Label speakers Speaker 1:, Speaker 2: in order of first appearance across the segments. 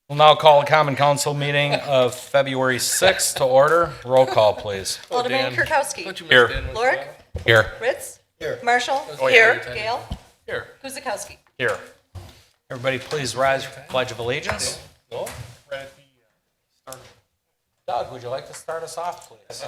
Speaker 1: We'll now call a common council meeting of February 6th to order. Roll call, please.
Speaker 2: Alderman Kirkowski.
Speaker 1: Here.
Speaker 2: Lorik.
Speaker 1: Here.
Speaker 2: Ritz. Here. Marshall.
Speaker 1: Here.
Speaker 2: Gale.
Speaker 1: Here.
Speaker 2: Guzekowski.
Speaker 1: Here. Everybody please rise for the Pledge of Allegiance. Doug, would you like to start us off, please?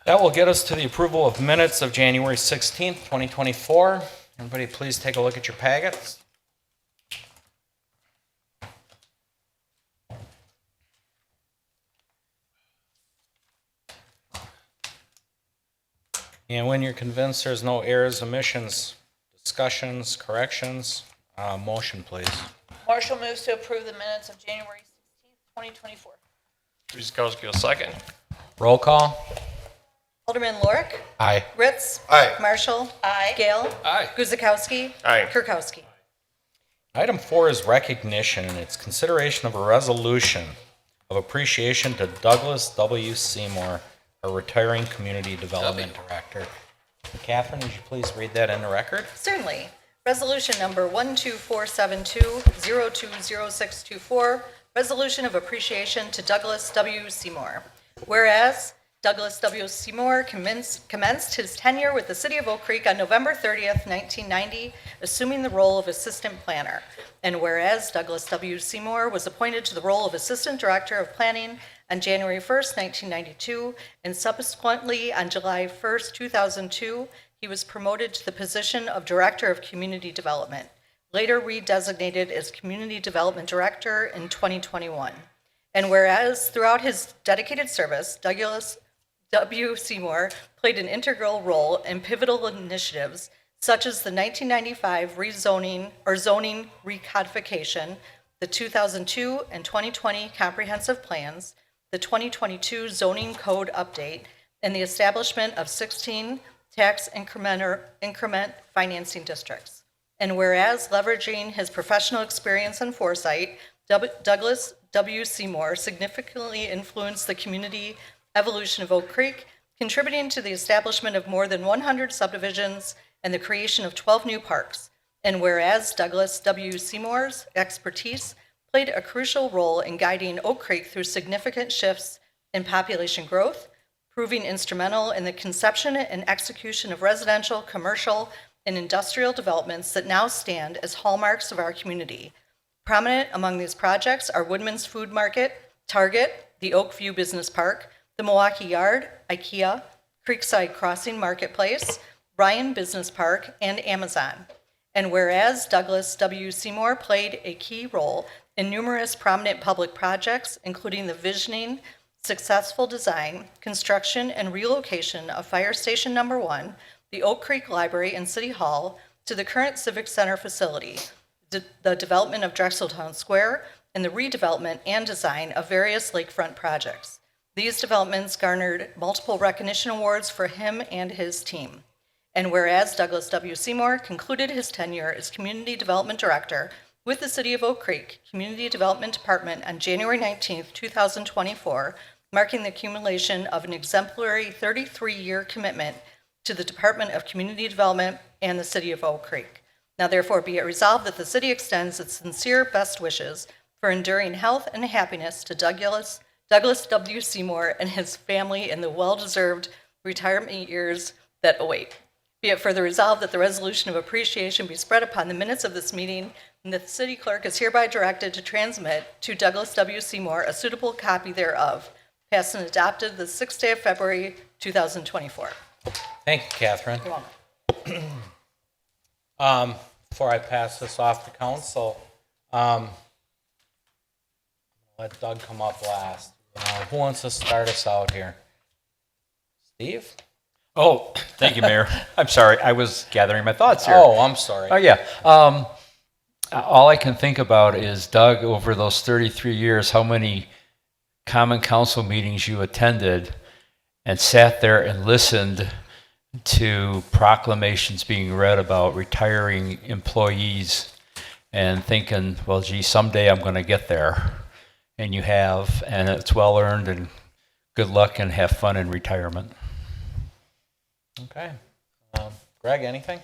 Speaker 1: That will get us to the approval of minutes of January 16th, 2024. Everybody please take a look at your packets. And when you're convinced there's no errors, omissions, discussions, corrections, motion please.
Speaker 3: Marshall moves to approve the minutes of January 16th, 2024.
Speaker 4: Guzekowski will second.
Speaker 1: Roll call.
Speaker 2: Alderman Lorik.
Speaker 1: Aye.
Speaker 2: Ritz.
Speaker 4: Aye.
Speaker 2: Marshall.
Speaker 3: Aye.
Speaker 2: Gale.
Speaker 4: Aye.
Speaker 2: Guzekowski.
Speaker 4: Aye.
Speaker 2: Kirkowski.
Speaker 1: Item 4 is recognition, and it's consideration of a resolution of appreciation to Douglas W. Seymour, our retiring community development director. Catherine, would you please read that in the record?
Speaker 2: Certainly. Resolution number 12472-020624, resolution of appreciation to Douglas W. Seymour. Whereas Douglas W. Seymour commenced his tenure with the City of Oak Creek on November 30th, 1990, assuming the role of Assistant Planner. And whereas Douglas W. Seymour was appointed to the role of Assistant Director of Planning on January 1st, 1992, and subsequently on July 1st, 2002, he was promoted to the position of Director of Community Development, later redesignated as Community Development Director in 2021. And whereas throughout his dedicated service, Douglas W. Seymour played an integral role in pivotal initiatives such as the 1995 rezoning or zoning recodification, the 2002 and 2020 comprehensive plans, the 2022 zoning code update, and the establishment of 16 tax increment financing districts. And whereas leveraging his professional experience and foresight, Douglas W. Seymour significantly influenced the community evolution of Oak Creek, contributing to the establishment of more than 100 subdivisions and the creation of 12 new parks. And whereas Douglas W. Seymour's expertise played a crucial role in guiding Oak Creek through significant shifts in population growth, proving instrumental in the conception and execution of residential, commercial, and industrial developments that now stand as hallmarks of our community. Prominent among these projects are Woodman's Food Market, Target, the Oakview Business Park, the Milwaukee Yard, IKEA, Creekside Crossing Marketplace, Ryan Business Park, and Amazon. And whereas Douglas W. Seymour played a key role in numerous prominent public projects, including the visioning, successful design, construction, and relocation of Fire Station Number 1, the Oak Creek Library and City Hall, to the current Civic Center facility, the development of Drexeltown Square, and the redevelopment and design of various lakefront projects. These developments garnered multiple recognition awards for him and his team. And whereas Douglas W. Seymour concluded his tenure as Community Development Director with the City of Oak Creek Community Development Department on January 19, 2024, marking the accumulation of an exemplary 33-year commitment to the Department of Community Development and the City of Oak Creek. Now therefore be it resolved that the city extends its sincere best wishes for enduring health and happiness to Douglas W. Seymour and his family in the well-deserved retirement years that await. Be it further resolved that the resolution of appreciation be spread upon the minutes of this meeting, and that the city clerk is hereby directed to transmit to Douglas W. Seymour a suitable copy thereof, passed and adopted the 6th day of February, 2024.
Speaker 1: Thank you, Catherine.
Speaker 2: You're welcome.
Speaker 1: Before I pass this off to council, let Doug come up last. Who wants to start us out here? Steve?
Speaker 5: Oh, thank you, Mayor. I'm sorry. I was gathering my thoughts here.
Speaker 1: Oh, I'm sorry.
Speaker 5: Oh, yeah. All I can think about is, Doug, over those 33 years, how many common council meetings you attended and sat there and listened to proclamations being read about retiring employees and thinking, well, gee, someday I'm going to get there. And you have, and it's well earned, and good luck and have fun in retirement.
Speaker 1: Okay. Greg, anything?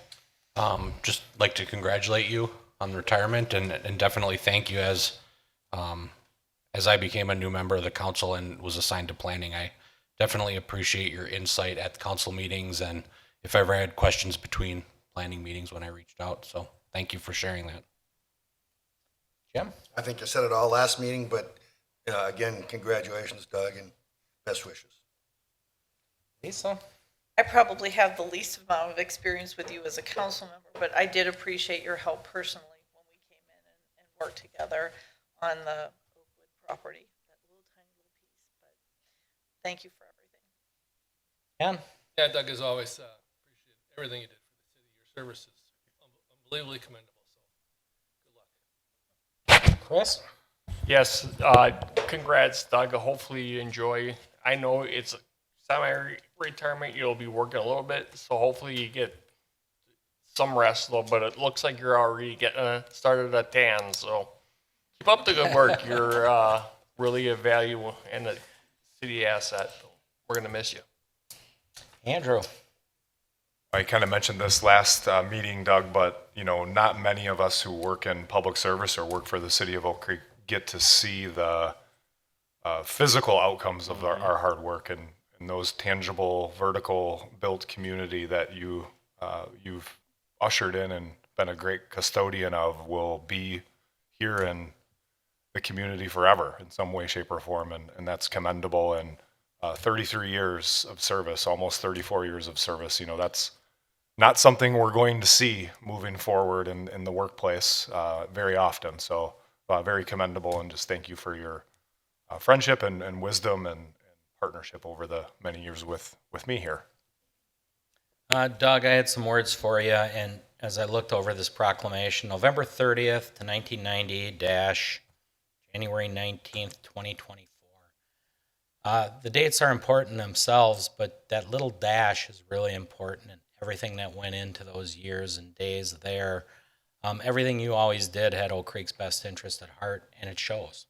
Speaker 6: Just like to congratulate you on retirement and definitely thank you as I became a new member of the council and was assigned to planning. I definitely appreciate your insight at the council meetings and if I ever had questions between planning meetings when I reached out. So thank you for sharing that.
Speaker 1: Jim?
Speaker 7: I think I said it all last meeting, but again, congratulations, Doug, and best wishes.
Speaker 1: Lisa?
Speaker 3: I probably have the least amount of experience with you as a council member, but I did appreciate your help personally when we came in and worked together on the Oakwood property, that little tiny little piece, but thank you for everything.
Speaker 1: Ken?
Speaker 8: Yeah, Doug, as always, appreciate everything you did for the city. Your service is unbelievably commendable, so good luck.
Speaker 1: Chris?
Speaker 4: Yes, congrats, Doug. Hopefully you enjoy. I know it's semi-retirement. You'll be working a little bit, so hopefully you get some rest, though. But it looks like you're already getting started at tan, so keep up the good work. You're really a value and a city asset. We're going to miss you.
Speaker 1: Andrew?
Speaker 9: I kind of mentioned this last meeting, Doug, but not many of us who work in public service or work for the city of Oak Creek get to see the physical outcomes of our hard work and those tangible, vertical built community that you've ushered in and been a great custodian of will be here in the community forever in some way, shape, or form, and that's commendable. And 33 years of service, almost 34 years of service, that's not something we're going to see moving forward in the workplace very often. So very commendable, and just thank you for your friendship and wisdom and partnership over the many years with me here.
Speaker 1: Doug, I had some words for you, and as I looked over this proclamation, November 30th to 1990 - January 19th, 2024. The dates are important themselves, but that little dash is really important, and everything that went into those years and days there. Everything you always did had Oak Creek's best interest at heart, and it shows.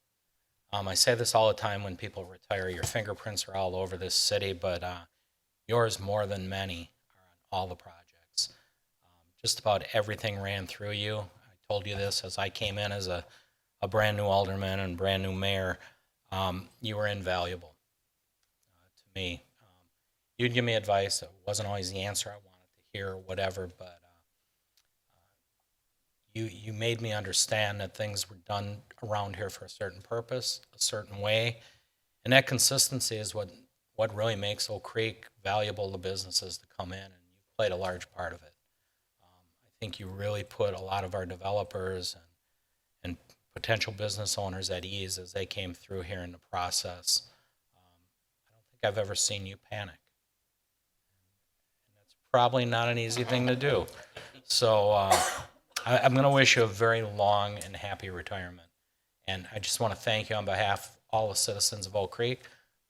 Speaker 1: I say this all the time when people retire. Your fingerprints are all over this city, but yours more than many are on all the projects. Just about everything ran through you. I told you this as I came in as a brand new alderman and brand new mayor. You were invaluable to me. You'd give me advice that wasn't always the answer I wanted to hear or whatever, but you made me understand that things were done around here for a certain purpose, a certain way, and that consistency is what really makes Oak Creek valuable to businesses to come in, and you played a large part of it. I think you really put a lot of our developers and potential business owners at ease as they came through here in the process. I don't think I've ever seen you panic. And that's probably not an easy thing to do. So I'm going to wish you a very long and happy retirement. And I just want to thank you on behalf of all the citizens of Oak Creek,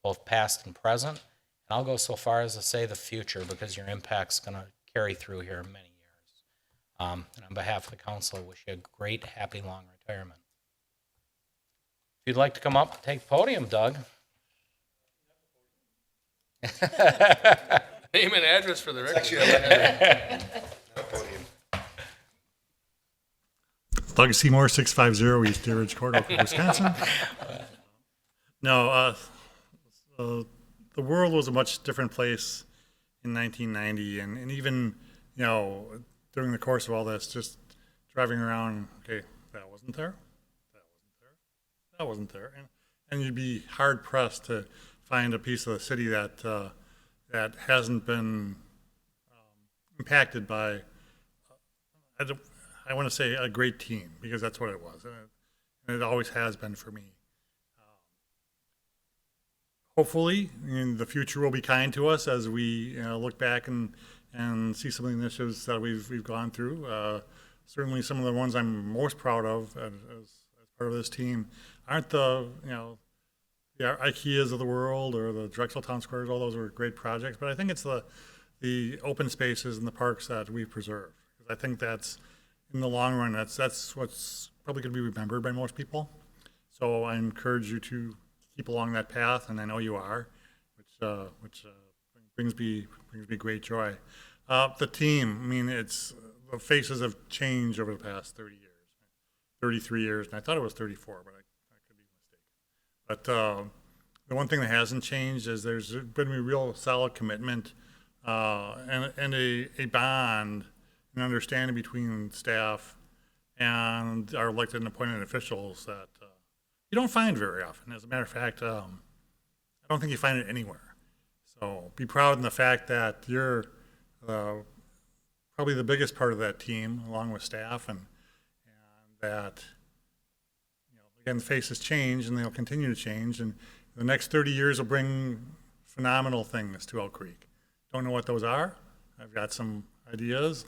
Speaker 1: both past and present. And I'll go so far as to say the future, because your impact's going to carry through here many years. And on behalf of the council, I wish you a great, happy, long retirement. If you'd like to come up, take the podium, Doug.
Speaker 8: Name and address for the record.
Speaker 7: Podium.
Speaker 10: Doug Seymour, 650 East Deer Ridge Court, Oak Creek, Wisconsin. No, the world was a much different place in 1990, and even, during the course of all this, just driving around, okay, that wasn't there, that wasn't there, and you'd be hard pressed to find a piece of the city that hasn't been impacted by, I want to say, a great team, because that's what it was, and it always has been for me. Hopefully, the future will be kind to us as we look back and see some of the initiatives that we've gone through. Certainly, some of the ones I'm most proud of as part of this team aren't the IKEAs of the world or the Drexel Town Squares. All those were great projects, but I think it's the open spaces and the parks that we preserve. I think that's in the long run, that's what's probably going to be remembered by most people. So I encourage you to keep along that path, and I know you are, which brings me great joy. The team, I mean, the faces have changed over the past 30 years, 33 years, and I thought it was 34, but I could be mistaken. But the one thing that hasn't changed is there's been a real solid commitment and a bond and understanding between staff and our elected and appointed officials that you don't find very often. As a matter of fact, I don't think you find it anywhere. So be proud in the fact that you're probably the biggest part of that team, along with staff, and that, again, the faces change and they'll continue to change, and the next 30 years will bring phenomenal things to Elk Creek. Don't know what those are. I've got some ideas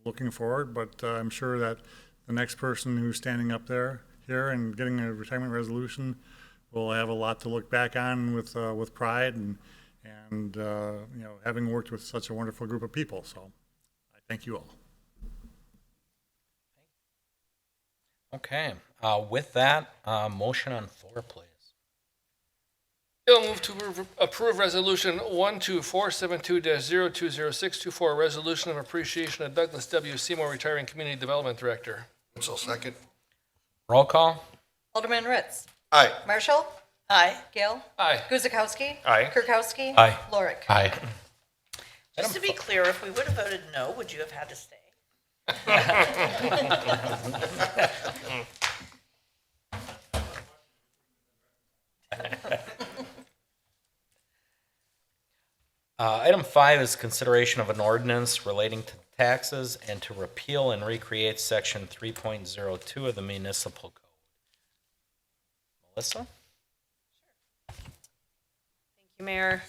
Speaker 10: looking forward, but I'm sure that the next person who's standing up here and getting a retirement resolution will have a lot to look back on with pride and having worked with such a wonderful group of people. So I thank you all.
Speaker 1: Okay, with that, motion on floor, please.
Speaker 8: I'll move to approve Resolution 12472-020624, a resolution of appreciation of Douglas W. Seymour, retiring Community Development Director.
Speaker 7: Wetzel, second.
Speaker 1: Roll call?
Speaker 2: Alderman Ritz.
Speaker 7: Aye.
Speaker 2: Marshall.
Speaker 3: Aye.
Speaker 2: Gale.
Speaker 8: Aye.
Speaker 2: Guzekowski.
Speaker 4: Aye.
Speaker 2: Kirkowski.
Speaker 5: Aye.
Speaker 2: Lorick.
Speaker 6: Aye.
Speaker 3: Just to be clear, if we would have voted no, would you have had to stay?
Speaker 1: Item 5 is consideration of an ordinance relating to taxes and to repeal and recreate section 3.02 of the municipal code. Melissa?
Speaker 11: Thank you, Mayor.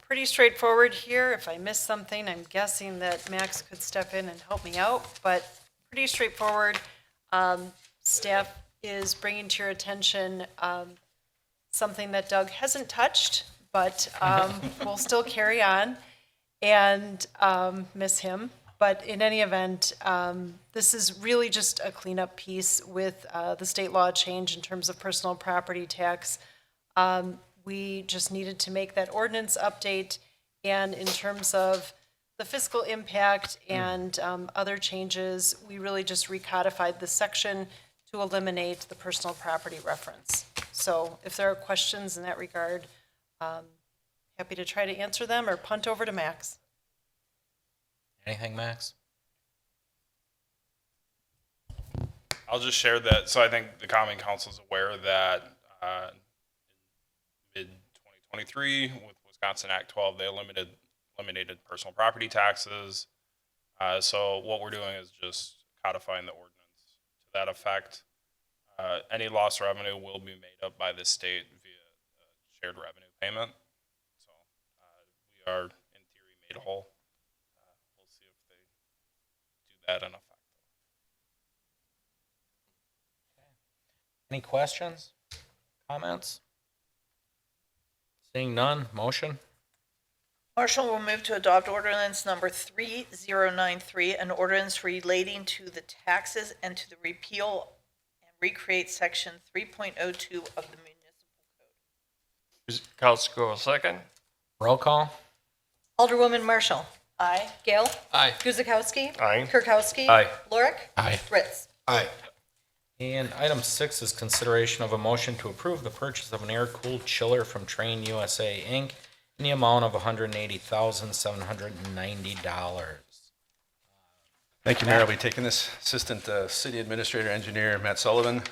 Speaker 11: Pretty straightforward here. If I missed something, I'm guessing that Max could step in and help me out, but pretty straightforward. Staff is bringing to your attention something that Doug hasn't touched, but we'll still carry on and miss him. But in any event, this is really just a cleanup piece with the state law change in terms of personal property tax. We just needed to make that ordinance update, and in terms of the fiscal impact and other changes, we really just recodified the section to eliminate the personal property reference. So if there are questions in that regard, happy to try to answer them or punt over to Max.
Speaker 1: Anything, Max?
Speaker 12: I'll just share that. So I think the Common Council is aware that in mid-2023, with Wisconsin Act 12, they eliminated personal property taxes. So what we're doing is just codifying the ordinance to that effect. Any lost revenue will be made up by the state via shared revenue payment. So we are, in theory, made whole. We'll see if they do that in effect.
Speaker 1: Any questions? Comments? Seeing none, motion?
Speaker 3: Marshall will move to adopt ordinance number 3093, an ordinance relating to the taxes and to the repeal and recreate section 3.02 of the municipal code.
Speaker 4: Guzekowski, second.
Speaker 1: Roll call?
Speaker 2: Alderwoman Marshall.
Speaker 3: Aye.
Speaker 2: Gale.
Speaker 8: Aye.
Speaker 2: Guzekowski.
Speaker 4: Aye.
Speaker 2: Kirkowski.
Speaker 5: Aye.
Speaker 2: Lorick.
Speaker 6: Aye.
Speaker 2: Ritz.
Speaker 7: Aye.
Speaker 1: And item 6 is consideration of a motion to approve the purchase of an air-cooled chiller from Train USA, Inc. in the amount of $180,790.
Speaker 13: Thank you, Mayor. I'll be taking this. Assistant City Administrator Engineer Matt Sullivan.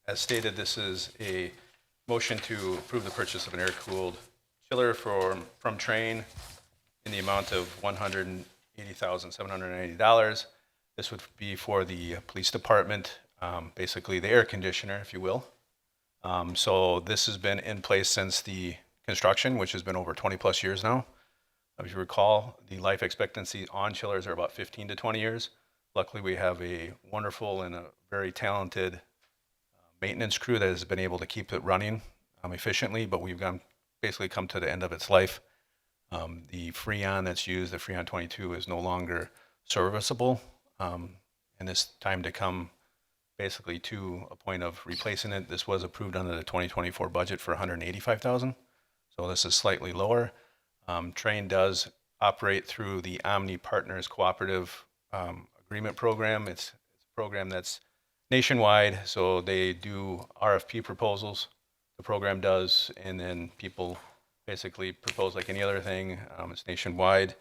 Speaker 13: As stated, this is a motion to approve the purchase of an air-cooled chiller from Train in the amount of $180,790. This would be for the police department, basically the air conditioner, if you will. So this has been in place since the construction, which has been over 20 plus years now. If you recall, the life expectancy on chillers are about 15 to 20 years. Luckily, we have a wonderful and a very talented maintenance crew that has been able to keep it running efficiently, but we've basically come to the end of its life. The Freon that's used, the Freon 22, is no longer serviceable. and this time to come basically to a point of replacing it. This was approved under the 2024 budget for $185,000. So this is slightly lower. Train does operate through the Omni Partners Cooperative Agreement Program. It's a program that's nationwide, so they do RFP proposals. The program does, and then people basically propose like any other thing. It's nationwide,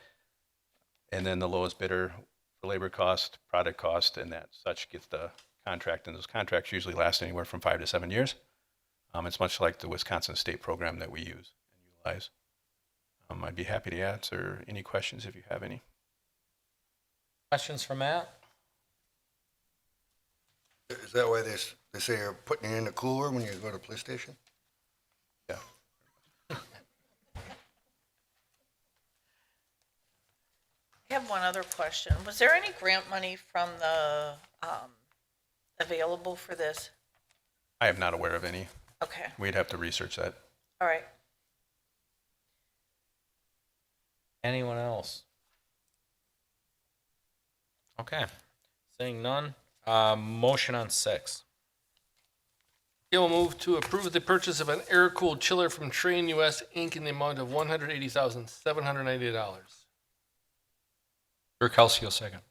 Speaker 13: and then the lowest bidder for labor cost, product cost, and that such gets the contract. And those contracts usually last anywhere from 5 to 7 years. It's much like the Wisconsin State program that we use and utilize. I'd be happy to answer any questions if you have any.
Speaker 1: Questions for Matt?
Speaker 7: Is that why they say you're putting it in the cooler when you go to the police station?
Speaker 13: Yeah.
Speaker 3: I have one other question. Was there any grant money from the, available for this?
Speaker 13: I am not aware of any.
Speaker 3: Okay,
Speaker 13: We'd have to research that.
Speaker 3: all right.
Speaker 1: Anyone else? Okay. Seeing none. Motion on 6.
Speaker 8: Gail will move to approve the purchase of an air-cooled chiller from Train US Inc. in the amount of $180,790.
Speaker 5: Kirkowski will second.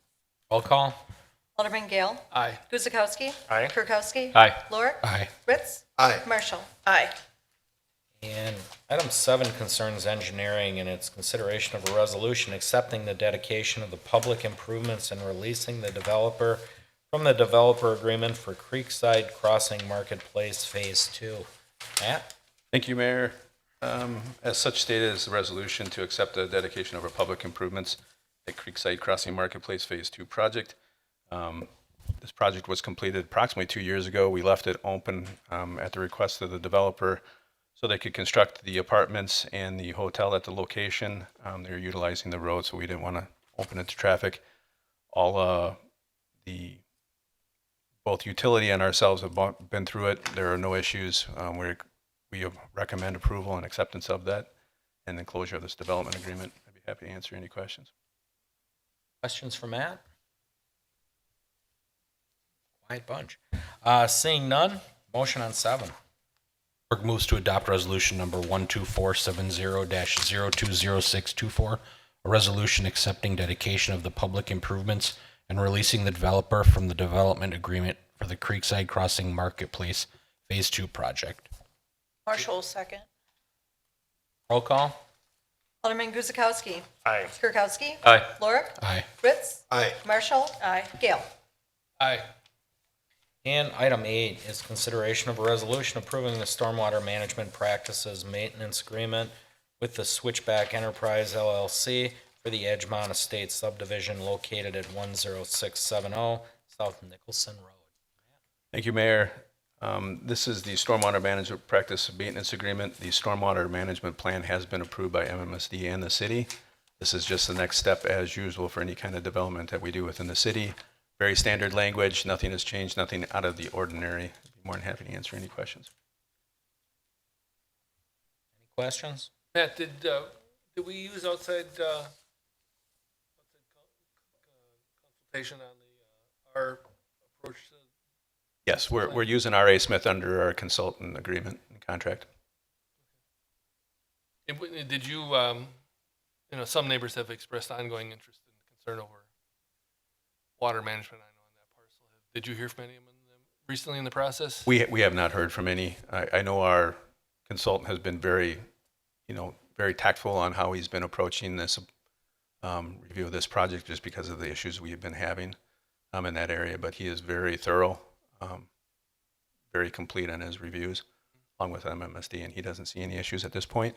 Speaker 1: Roll call.
Speaker 2: Alderman Gale.
Speaker 8: Aye.
Speaker 2: Guzekowski.
Speaker 4: Aye.
Speaker 2: Kirkowski.
Speaker 5: Aye.
Speaker 2: Lorik.
Speaker 6: Aye.
Speaker 2: Ritz.
Speaker 7: Aye.
Speaker 2: Marshall.
Speaker 3: Aye.
Speaker 1: And item 7 concerns engineering and its consideration of a resolution accepting the dedication of the public improvements and releasing the developer from the developer agreement for Creekside Crossing Marketplace Phase 2. Matt?
Speaker 13: Thank you, Mayor. As such stated is the resolution to accept the dedication of our public improvements at Creekside Crossing Marketplace Phase 2 project. This project was completed approximately 2 years ago. We left it open at the request of the developer so they could construct the apartments and the hotel at the location. They're utilizing the road, so we didn't want to open it to traffic. All both utility and ourselves have been through it. There are no issues. We recommend approval and acceptance of that and the closure of this development agreement. I'd be happy to answer any questions.
Speaker 1: Questions for Matt? Quiet bunch. Seeing none. Motion on 7.
Speaker 6: Clerk moves to adopt resolution number 12470-020624, a resolution accepting dedication of the public improvements and releasing the developer from the development agreement for the Creekside Crossing Marketplace Phase 2 project.
Speaker 3: Marshall, second.
Speaker 1: Roll call.
Speaker 2: Alderman Guzekowski.
Speaker 4: Aye.
Speaker 2: Kirkowski.
Speaker 5: Aye.
Speaker 2: Lorik.
Speaker 6: Aye.
Speaker 2: Ritz.
Speaker 7: Aye.
Speaker 2: Marshall.
Speaker 3: Aye.
Speaker 2: Gale.
Speaker 8: Aye.
Speaker 1: And item 8 is consideration of a resolution approving the stormwater management practices maintenance agreement with the Switchback Enterprise LLC for the Edgemont Estates subdivision located at 10670 South Nicholson Road.
Speaker 13: Thank you, Mayor. This is the Stormwater Management Practice Maintenance Agreement. The Stormwater Management Plan has been approved by MMSD and the city. This is just the next step, as usual, for any kind of development that we do within the city. Very standard language, nothing has changed, nothing out of the ordinary. I'd be more than happy to answer any questions.
Speaker 1: Any questions?
Speaker 8: Matt, did we use outside consultation on our approach to?
Speaker 13: Yes, we're using R.A. Smith under our consultant agreement and contract.
Speaker 8: Did you, some neighbors have expressed ongoing interest and concern over water management, I know, on that parcel. Did you hear from any of them recently in the process?
Speaker 13: We have not heard from any. I know our consultant has been very tactful on how he's been approaching this review of this project, just because of the issues we have been having in that area. But he is very thorough, very complete in his reviews, along with MMSD, and he doesn't see any issues at this point.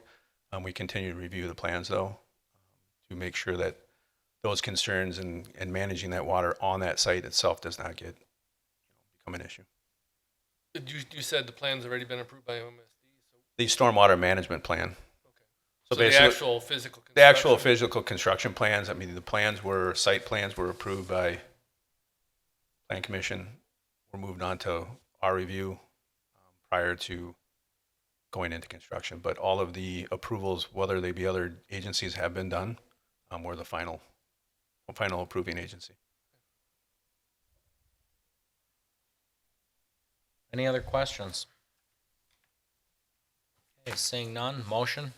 Speaker 13: We continue to review the plans, though, to make sure that those concerns and managing that water on that site itself does not become an issue.
Speaker 8: You said the plan's already been approved by MMSD?
Speaker 13: The stormwater management plan.
Speaker 8: Okay.
Speaker 13: So
Speaker 8: So the
Speaker 13: basically,
Speaker 8: actual physical construction?
Speaker 13: the actual physical construction plans, I mean, site plans were approved by Plan Commission. Were moved on to our review prior to going into construction. But all of the approvals, whether they be other agencies, have been done. We're the final approving agency.
Speaker 1: Any other questions? Okay, seeing none, motion?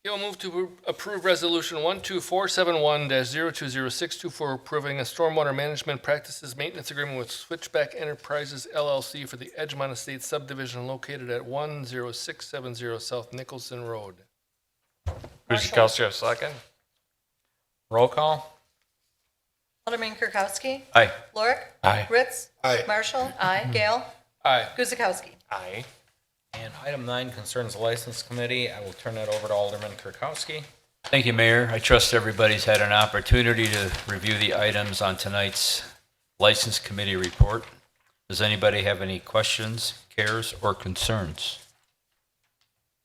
Speaker 8: You'll move to approve Resolution 12471-020624 for approving a stormwater management practices maintenance agreement with Switchback Enterprises LLC for the Edgemont Estates subdivision located at 10670 South Nicholson Road.
Speaker 4: Guzekowski, second.
Speaker 1: Roll call?
Speaker 2: Alderman Kirkowski.
Speaker 5: Aye.
Speaker 2: Lorik.
Speaker 6: Aye.
Speaker 2: Ritz.
Speaker 7: Aye.
Speaker 2: Marshall. Aye. Gale.
Speaker 8: Aye.
Speaker 2: Guzekowski.
Speaker 4: Aye.
Speaker 1: And item 9 concerns the License Committee. I will turn that over to Alderman Kirkowski.
Speaker 5: Thank you, Mayor. I trust everybody's had an opportunity to review the items on tonight's License Committee report. Does anybody have any questions, cares, or concerns?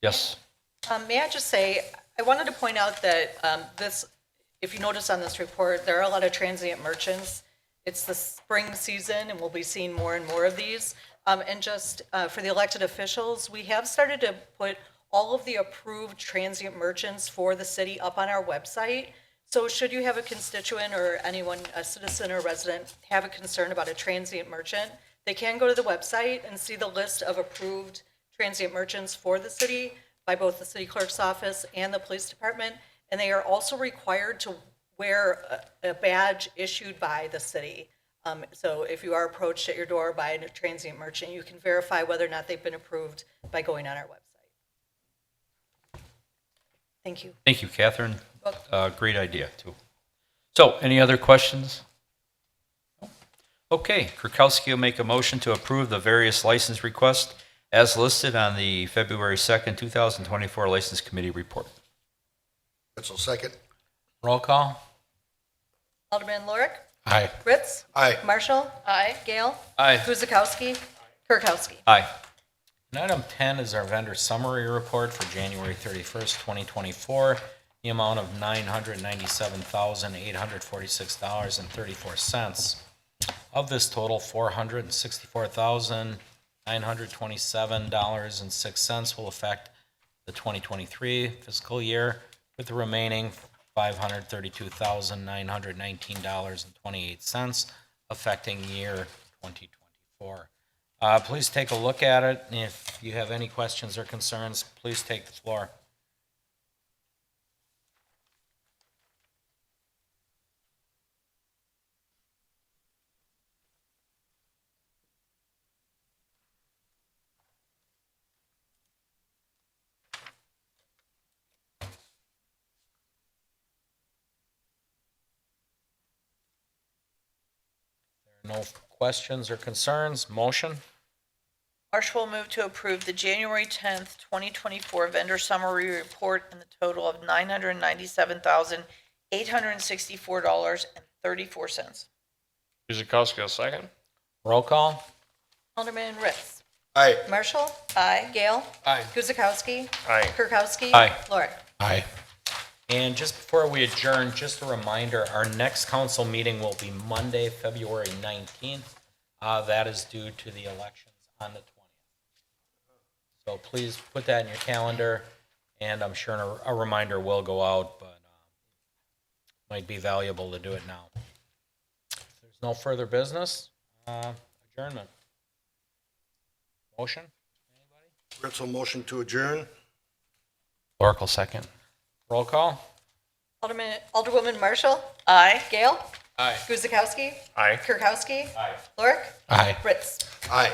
Speaker 5: Yes.
Speaker 2: May I just say, I wanted to point out that if you notice on this report, there are a lot of transient merchants. It's the spring season, and we'll be seeing more and more of these. And just for the elected officials, we have started to put all of the approved transient merchants for the city up on our website. So should you have a constituent or anyone, a citizen or resident, have a concern about a transient merchant, they can go to the website and see the list of approved transient merchants for the city by both the city clerk's office and the police department. And they are also required to wear a badge issued by the city. So if you are approached at your door by a transient merchant, you can verify whether or not they've been approved by going on our website. Thank you.
Speaker 5: Thank you, Catherine. Great idea, too. So, any other questions? Okay, Kirkowski will make a motion to approve the various license requests as listed on the February 2nd, 2024 License Committee report.
Speaker 7: Ritz will second.
Speaker 1: Roll call?
Speaker 2: Alderman Lorik.
Speaker 6: Aye.
Speaker 2: Ritz.
Speaker 7: Aye.
Speaker 2: Marshall. Aye. Gale.
Speaker 5: Aye.
Speaker 2: Guzekowski. Kirkowski.
Speaker 5: Aye.
Speaker 1: And item 10 is our vendor summary report for January 31st, 2024. The amount of $997,846.34. Of this total, $464,927.06 will affect the 2023 fiscal year, with the remaining $532,919.28 affecting year 2024. Please take a look at it. If you have any questions or concerns, please take the floor. No questions or concerns? Motion?
Speaker 3: Marshall will move to approve the January 10th, 2024 vendor summary report in the total of $997,864.34.
Speaker 4: Guzekowski, second.
Speaker 1: Roll call?
Speaker 2: Alderman Ritz.
Speaker 7: Aye.
Speaker 2: Marshall.
Speaker 3: Aye.
Speaker 2: Gale.
Speaker 8: Aye.
Speaker 2: Guzekowski.
Speaker 4: Aye.
Speaker 2: Kirkowski.
Speaker 5: Aye.
Speaker 2: Lorik.
Speaker 6: Aye.
Speaker 1: And just before we adjourn, just a reminder, our next council meeting will be Monday, February 19th. That is due to the elections on the 20th. So please put that in your calendar, and I'm sure a reminder will go out, but might be valuable to do it now. If there's no further business, adjournment. Motion? Anybody?
Speaker 7: Ritz will motion to adjourn.
Speaker 6: Oracle second.
Speaker 1: Roll call?
Speaker 2: Alderwoman Marshall.
Speaker 3: Aye.
Speaker 2: Gale.
Speaker 8: Aye.
Speaker 2: Guzekowski.
Speaker 4: Aye.
Speaker 2: Kirkowski. Aye. Lorik.
Speaker 6: Aye.
Speaker 2: Ritz.
Speaker 7: Aye.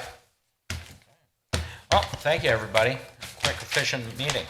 Speaker 1: Well, thank you, everybody. Quick, efficient meeting.